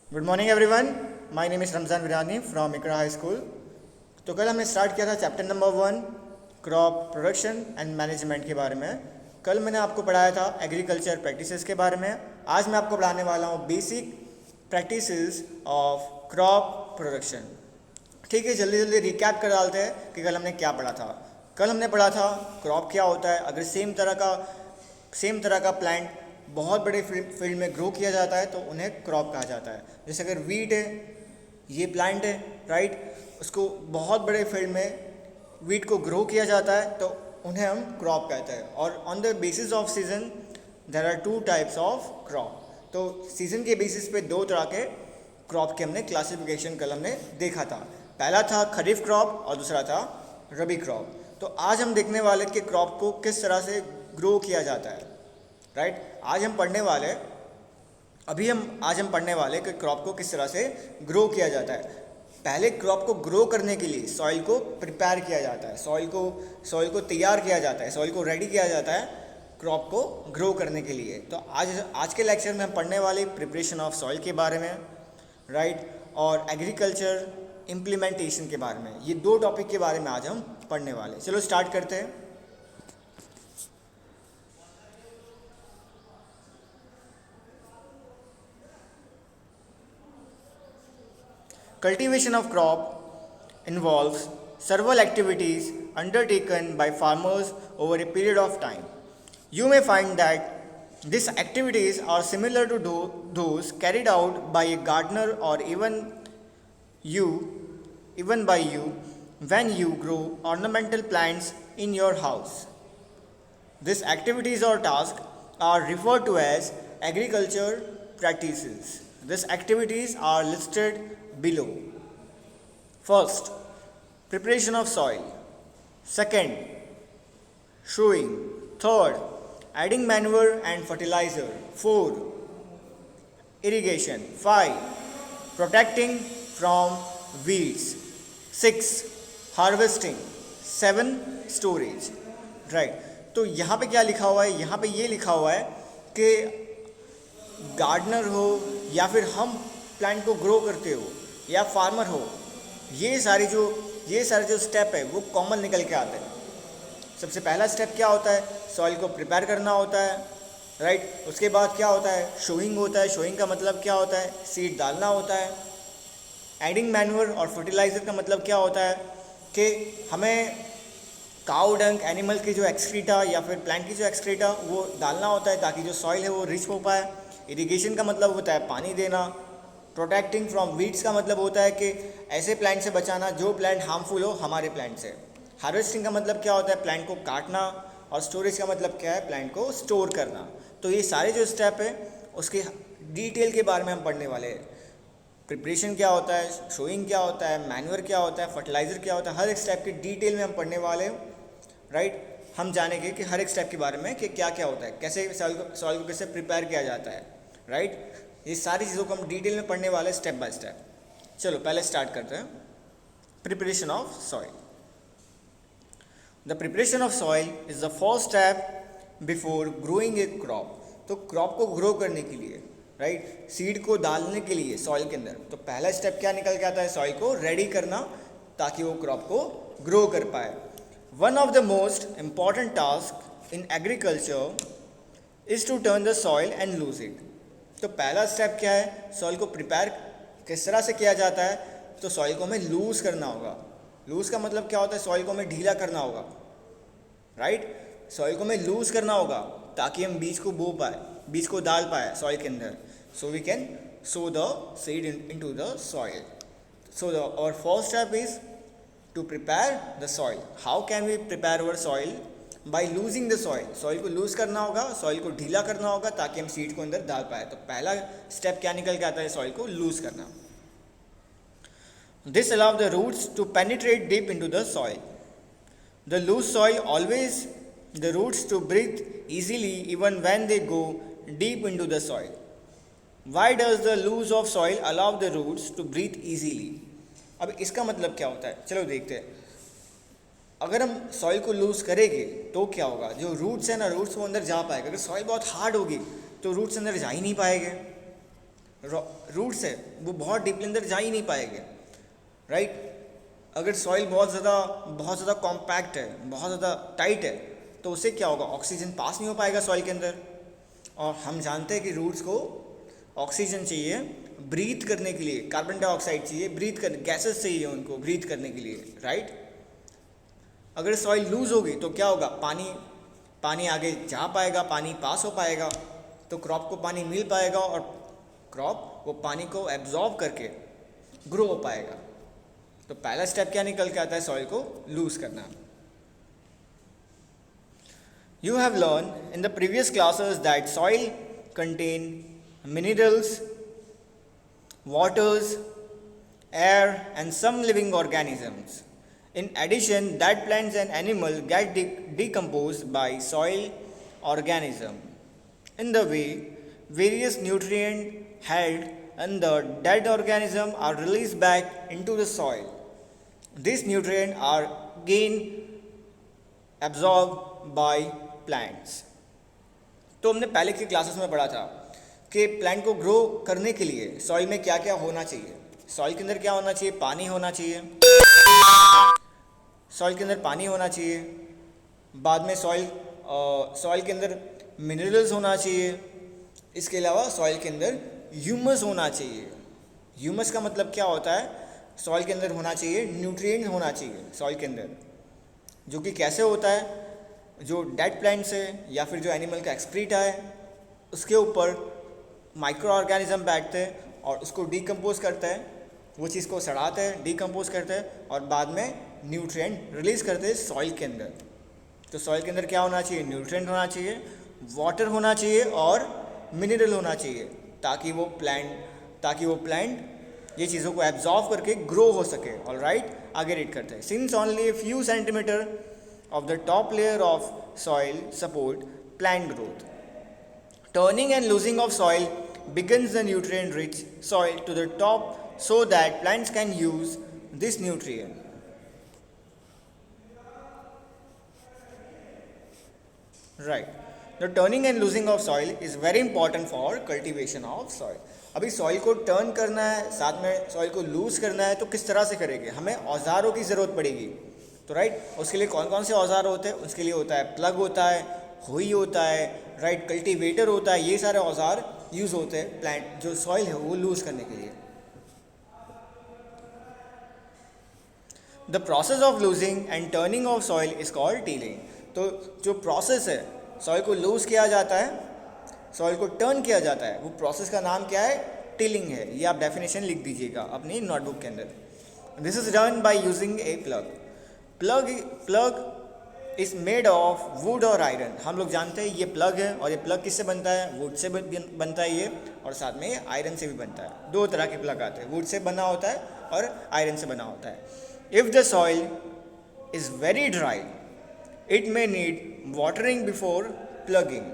Good morning everyone, my name is Ramzan Virani from Iqra high school. तो कल हमने स्टार्ट किया था chapter number 1 crop production and management के बारे में। कल मैंने आपको पढ़ाया था एग्रीकल्चर प्रैक्टिसेस के बारे में। आज मैं आपको पढ़ाने वाला हूँ basic practices of crop production. ठीक है, जल्दी जल्दी रिकैप कर डालते हैं कि कल हमने क्या पढ़ा था। कल हमने पढ़ा था क्रॉप क्या होता है। अगर सेम तरह का प्लांट बहुत बड़े फील्ड में ग्रो किया जाता है तो उन्हें क्रॉप कहा जाता है। जैसे अगर वीट है, ये प्लांट है, राइट, उसको बहुत बड़े फील्ड में वीट को ग्रो किया जाता है तो उन्हें हम क्रॉप कहते हैं। और on the basis of season there are 2 types of crop. तो सीजन के बेसिस पे 2 तरह के क्रॉप के हमने क्लासिफिकेशन कल हमने देखा था। पहला था खरीफ क्रॉप और दूसरा था रबी क्रॉप। तो आज हम देखने वाले कि क्रॉप को किस तरह से ग्रो किया जाता है, राइट। आज हम पढ़ने वाले कि क्रॉप को किस तरह से ग्रो किया जाता है। पहले क्रॉप को ग्रो करने के लिए सॉइल को प्रिपेयर किया जाता है, सॉइल को तैयार किया जाता है, सॉइल को रेडी किया जाता है क्रॉप को ग्रो करने के लिए। तो आज के लेक्चर में हम पढ़ने वाले प्रिपरेशन ऑफ सॉइल के बारे में, राइट, और एग्रीकल्चर इम्प्लीमेंटेशन के बारे में। ये 2 टॉपिक के बारे में आज हम पढ़ने वाले। चलो स्टार्ट करते हैं। Cultivation of crop involves several activities undertaken by farmers over a period of time. You may find that these activities are similar to those carried out by a gardener or even by you when you grow ornamental plants in your house. These activities or tasks are referred to as agriculture practices. These activities are listed below. First, preparation of soil. Second, sowing. Third, adding manure and fertilizer. 4, irrigation. 5, protecting from weeds. 6, harvesting. 7, storage. Right. तो यहाँ पे क्या लिखा हुआ है? यहाँ पे ये लिखा हुआ है कि गार्डनर हो या फिर हम प्लांट को ग्रो करते हो या फार्मर हो, ये सारे जो स्टेप है वो कॉमन निकल के आते हैं। सबसे पहला स्टेप क्या होता है? सॉइल को प्रिपेयर करना होता है, राइट। उसके बाद क्या होता है? शोइंग होता है। शोइंग का मतलब क्या होता है? सीड डालना होता है। एडिंग मैन्योर और फर्टिलाइज़र का मतलब क्या होता है कि हमें काउ डंग, एनिमल की जो एक्सक्रीटा या फिर प्लांट की जो एक्सक्रीटा वो डालना होता है ताकि जो सॉइल है वो रिच हो पाए। इरिगेशन का मतलब होता है पानी देना। प्रोटेक्टिंग फ्रॉम वीड्स का मतलब होता है कि ऐसे प्लांट से बचाना जो प्लांट हार्मफुल हो हमारे प्लांट से। हार्वेस्टिंग का मतलब क्या होता है? प्लांट को काटना। और स्टोरेज का मतलब क्या है? प्लांट को स्टोर करना। तो ये सारे जो स्टेप है उसके डिटेल के बारे में हम पढ़ने वाले हैं। प्रिपरेशन क्या होता है, शोइंग क्या होता है, मैन्योर क्या होता है, फर्टिलाइज़र क्या होता है, हर एक स्टेप के डिटेल में हम पढ़ने वाले हैं, राइट। हम जानेंगे कि हर एक स्टेप के बारे में कि क्या क्या होता है, कैसे सॉइल को कैसे प्रिपेयर किया जाता है, राइट। ये सारी चीज़ों को हम डिटेल में पढ़ने वाले स्टेप बाय स्टेप। चलो पहले स्टार्ट करते हैं। Preparation of soil. The preparation of soil is the first step before growing A crop. तो क्रॉप को ग्रो करने के लिए, राइट, सीड को डालने के लिए सॉइल के अंदर, तो पहला स्टेप क्या निकल के आता है? सॉइल को रेडी करना ताकि वो क्रॉप को ग्रो कर पाए। One of the most important tasks in agriculture is to turn the soil and lose it. तो पहला स्टेप क्या है? सॉइल को प्रिपेयर किस तरह से किया जाता है? तो सॉइल को हमें लूज़ करना होगा। लूज़ का मतलब क्या होता है? सॉइल को हमें ढीला करना होगा, राइट। सॉइल को हमें लूज़ करना होगा ताकि हम बीज को बो पाए, बीज को डाल पाए सॉइल के अंदर, so we can sow the seed into the soil. So our first step is to prepare the soil. How can we prepare our soil? By losing the soil. Soil को लूज़ करना होगा, soil को ढीला करना होगा ताकि हम seed को अंदर डाल पाए। तो पहला स्टेप क्या निकल के आता है? सॉइल को लूज़ करना। This allows the roots to penetrate deep into the soil. The loose soil always the roots to breathe easily even when they go deep into the soil. Why does the loose of soil allow the roots to breathe easily? अब इसका मतलब क्या होता है? चलो देखते हैं। अगर हम सॉइल को लूज़ करेंगे तो क्या होगा? जो रूट्स है ना, रूट्स वो अंदर जा पाएगा। अगर सॉइल बहुत हार्ड होगी तो रूट्स अंदर जा ही नहीं पाएंगे, रूट्स है वो बहुत डीपली अंदर जा ही नहीं पाएंगे, राइट। अगर सॉइल बहुत ज़्यादा कॉम्पैक्ट है, बहुत ज़्यादा टाइट है, तो उससे क्या होगा, ऑक्सीजन पास नहीं हो पाएगा सॉइल के अंदर। और हम जानते हैं कि रूट्स को ऑक्सीजन चाहिए ब्रीथ करने के लिए, कार्बन डाइऑक्साइड चाहिए ब्रीथ करने, गैसेस चाहिए उनको ब्रीथ करने के लिए, राइट। अगर सॉइल लूज होगी तो क्या होगा, पानी आगे जा पाएगा, पानी पास हो पाएगा, तो क्रॉप को पानी मिल पाएगा और क्रॉप वो पानी को एब्जॉर्ब करके ग्रो हो पाएगा। तो पहला स्टेप क्या निकल के आता है, सॉइल को लूज करना। You have learned in the previous classes that soil contain minerals, waters, air and some living organisms. In addition, that plants and animals get decomposed by soil organism. In the way, various nutrients held in the dead organism are released back into the soil. These nutrients are again absorbed by plants. तो हमने पहले की classes में पढ़ा था कि plant को grow करने के लिए सॉइल में क्या क्या होना चाहिए। सॉइल के अंदर क्या होना चाहिए, पानी होना चाहिए, सॉइल के अंदर पानी होना चाहिए। बाद में सॉइल के अंदर मिनरल्स होना चाहिए। इसके अलावा सॉइल के अंदर ह्यूमस होना चाहिए। ह्यूमस का मतलब क्या होता है, सॉइल के अंदर होना चाहिए न्यूट्रिएंट होना चाहिए सॉइल के अंदर, जो कि कैसे होता है, जो डेड प्लांट्स है या फिर जो एनिमल का एक्सक्रीटा है उसके ऊपर माइक्रो ऑर्गेनिज्म बैठते हैं और उसको डीकम्पोज करता है, वो चीज़ को सड़ाते हैं, डीकम्पोज करते हैं और बाद में न्यूट्रिएंट रिलीज़ करते हैं सॉइल के अंदर। तो सॉइल के अंदर क्या होना चाहिए, न्यूट्रिएंट होना चाहिए, वाटर होना चाहिए और मिनरल होना चाहिए, ताकि वो प्लांट ये चीज़ों को एब्जॉर्व करके ग्रो हो सके। ऑलराइट, आगे रीड करते हैं। Since only a few centimeter of the top layer of soil support plant growth, turning and losing of soil begins the nutrient rich soil to the top so that plants can use this nutrient. Right, the turning and losing of soil is very important for cultivation of soil. अभी soil को turn करना है, साथ में soil को loose करना है, तो किस तरह से करेंगे, हमें औजारों की ज़रूरत पड़ेगी। तो राइट, उसके लिए कौन कौन से औजार होते हैं, उसके लिए होता है प्लग होता है, हुई होता है, राइट, कल्टीवेटर होता है, ये सारे औजार यूज़ होते हैं प्लांट जो सॉइल है वो लूज करने के लिए। The process of losing and turning of soil is called tilling. तो जो प्रोसेस है, सॉइल को लूज किया जाता है, सॉइल को टर्न किया जाता है, वो प्रोसेस का नाम क्या है, टिलिंग है। ये आप डेफिनेशन लिख दीजिएगा अपनी नोटबुक के अंदर। This is done by using A plug. Plug is made of would और आयरन। हम लोग जानते हैं ये प्लग है, और ये प्लग किससे बनता है, वुड से बनता है ये, और साथ में आयरन से भी बनता है। दो तरह के प्लग आते हैं, वुड से बना होता है और आयरन से बना होता है। If the soil is very dry it may need watering before plugging.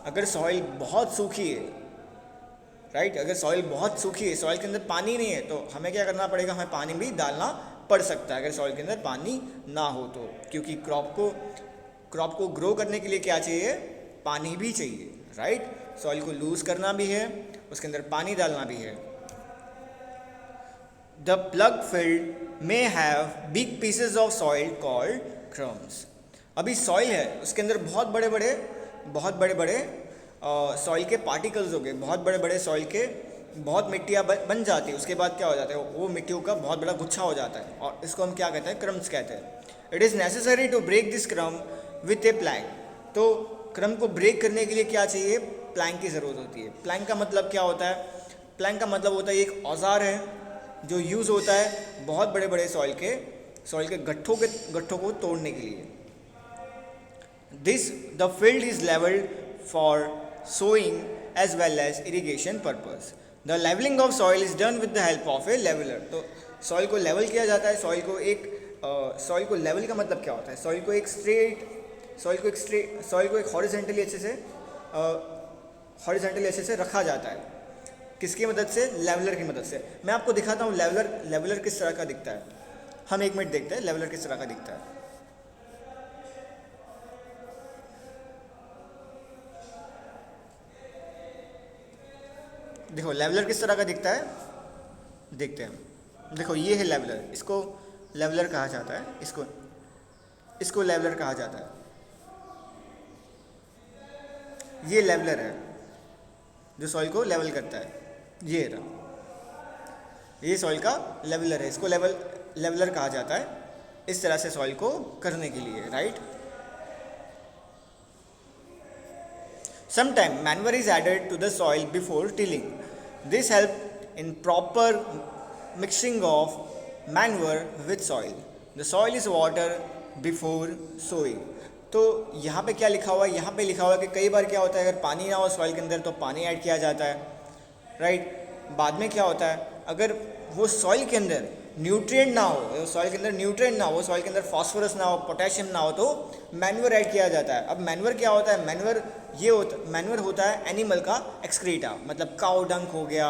अगर सॉइल बहुत सूखी है, राइट, अगर सॉइल बहुत सूखी है, सॉइल के अंदर पानी नहीं है, तो हमें क्या करना पड़ेगा, हमें पानी भी डालना पड़ सकता है अगर सॉइल के अंदर पानी ना हो तो, क्योंकि क्रॉप को ग्रो करने के लिए क्या चाहिए, पानी भी चाहिए, राइट। सॉइल को लूज करना भी है, उसके अंदर पानी डालना भी है। The plug field may have big pieces of soil called crumbs. अभी सॉइल है, उसके अंदर बहुत बड़े बड़े सॉइल के पार्टिकल्स हो गए, बहुत बड़े बड़े सॉइल के बहुत मिट्टियाँ बन जाती है। उसके बाद क्या हो जाता है, वो मिट्टियों का बहुत बड़ा गुच्छा हो जाता है, और इसको हम क्या कहते हैं, क्रम्स कहते हैं। It is necessary to break this crumb with a plank. तो क्रम को ब्रेक करने के लिए क्या चाहिए, प्लैंक की ज़रूरत होती है। प्लैंक का मतलब क्या होता है, प्लैंक का मतलब होता है एक औजार है जो यूज़ होता है बहुत बड़े बड़े सॉइल के गट्ठों को तोड़ने के लिए। The field is levelled for sowing as well as irrigation purpose. The levelling of soil is done with the help of a leveller. तो सॉइल को लेवल किया जाता है। सॉइल को लेवल का मतलब क्या होता है, सॉइल को एक हॉरिजॉन्टली अच्छे से रखा जाता है। किसकी मदद से, लेवलर की मदद से। मैं आपको दिखाता हूँ लेवलर किस तरह का दिखता है। हम एक मिनट देखते हैं लेवलर किस तरह का दिखता है। देखो लेवलर किस तरह का दिखता है, देखते हैं। देखो ये है लेवलर, इसको लेवलर कहा जाता है, इसको लेवलर कहा जाता है। ये लेवलर है जो सॉइल को लेवल करता है, ये रहा, ये सॉइल का लेवलर है, इसको लेवलर कहा जाता है इस तरह से सॉइल को करने के लिए, right. Sometimes manure is added to the soil before tilling. This helps in proper mixing of manure with soil. The soil is water before sowing. तो यहाँ पे क्या लिखा हुआ है, यहाँ पे लिखा हुआ है कि कई बार क्या होता है, अगर पानी ना हो सॉइल के अंदर तो पानी ऐड किया जाता है, राइट। बाद में क्या होता है, अगर वो सॉइल के अंदर न्यूट्रिएंट ना हो, सॉइल के अंदर न्यूट्रिएंट ना हो, सॉइल के अंदर फास्फोरस ना हो, पोटेशियम ना हो, तो मैन्योर ऐड किया जाता है। अब मैन्योर क्या होता है, मैन्योर होता है एनिमल का एक्सक्रीटा, मतलब काउ डंक हो गया,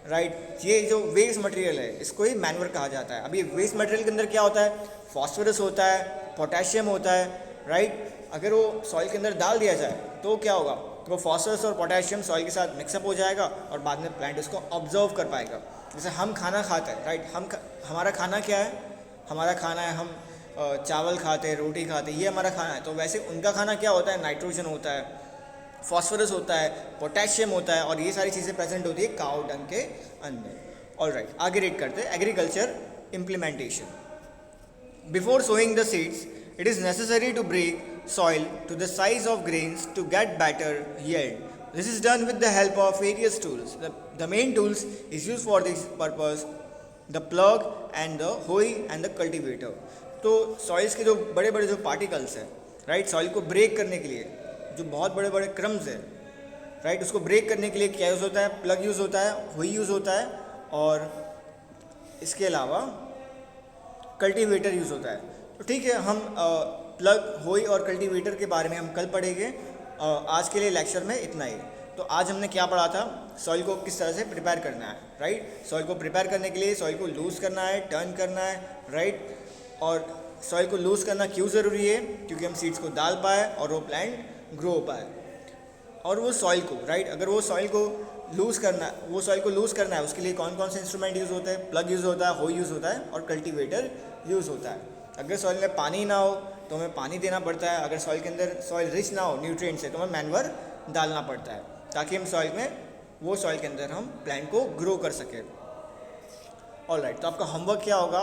राइट। ये जो वेस्ट मटेरियल है इसको ही मैन्योर कहा जाता है। अब ये वेस्ट मटेरियल के अंदर क्या होता है, फास्फोरस होता है, पोटेशियम होता है, राइट। अगर वो सॉइल के अंदर डाल दिया जाए तो क्या होगा, तो वो फास्फोरस और पोटेशियम सॉइल के साथ मिक्सअप हो जाएगा और बाद में प्लांट उसको ऑब्जर्व कर पाएगा। जैसे हम खाना खाते हैं, राइट, हमारा खाना क्या है, हमारा खाना है हम चावल खाते हैं, रोटी खाते हैं, ये हमारा खाना है। तो वैसे उनका खाना क्या होता है, नाइट्रोजन होता है, फास्फोरस होता है, पोटेशियम होता है, और ये सारी चीज़ें प्रेजेंट होती है काउ डंग के अंदर। ऑलराइट, आगे रीड करते हैं agriculture implementation. Before sowing the seeds it is necessary to break soil to the size of grains to get better yield. This is done with the help of various tools. The main tools is used for this purpose, the plug and the hoe and the cultivator. तो soils के जो बड़े बड़े जो particles हैं, right, soil को break करने के लिए जो बहुत बड़े बड़े क्रम्स हैं, राइट, उसको ब्रेक करने के लिए क्या यूज़ होता है, प्लग यूज़ होता है, hoe यूज़ होता है, और इसके अलावा कल्टीवेटर यूज़ होता है। तो ठीक है, हम प्लग, होई और कल्टीवेटर के बारे में हम कल पढ़ेंगे। आज के लिए लेक्चर में इतना ही। तो आज हमने क्या पढ़ा था, सॉइल को किस तरह से प्रिपेयर करना है, राइट। सॉइल को प्रिपेयर करने के लिए सॉइल को लूज़ करना है, टर्न करना है, राइट। और सॉइल को लूज़ करना क्यों ज़रूरी है, क्योंकि हम सीड्स को डाल पाए और वो प्लांट ग्रो हो पाए। और वो सॉइल को, राइट, अगर वो सॉइल को लूज़ करना है, उसके लिए कौन कौन से इंस्ट्रूमेंट यूज़ होते हैं, प्लग यूज़ होता है, होई यूज़ होता है और कल्टीवेटर यूज़ होता है। अगर सॉइल में पानी ना हो तो हमें पानी देना पड़ता है, अगर सॉइल के अंदर सॉइल रिच ना हो न्यूट्रिएंट से तो हमें मैन्योर डालना पड़ता है, ताकि हम सॉइल के अंदर हम प्लांट को ग्रो कर सकें। ऑलराइट, तो आपका होमवर्क क्या होगा,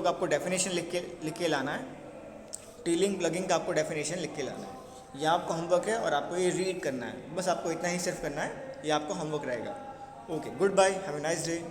आपको डेफिनेशन लिख के लाना है, टीलिंग प्लगिंग का आपको डेफिनेशन लिख के लाना है। यह आपका होमवर्क है और आपको ये रीड करना है, बस आपको इतना ही सिर्फ करना है, ये आपका होमवर्क रहेगा। Okay, goodbye, have a nice day.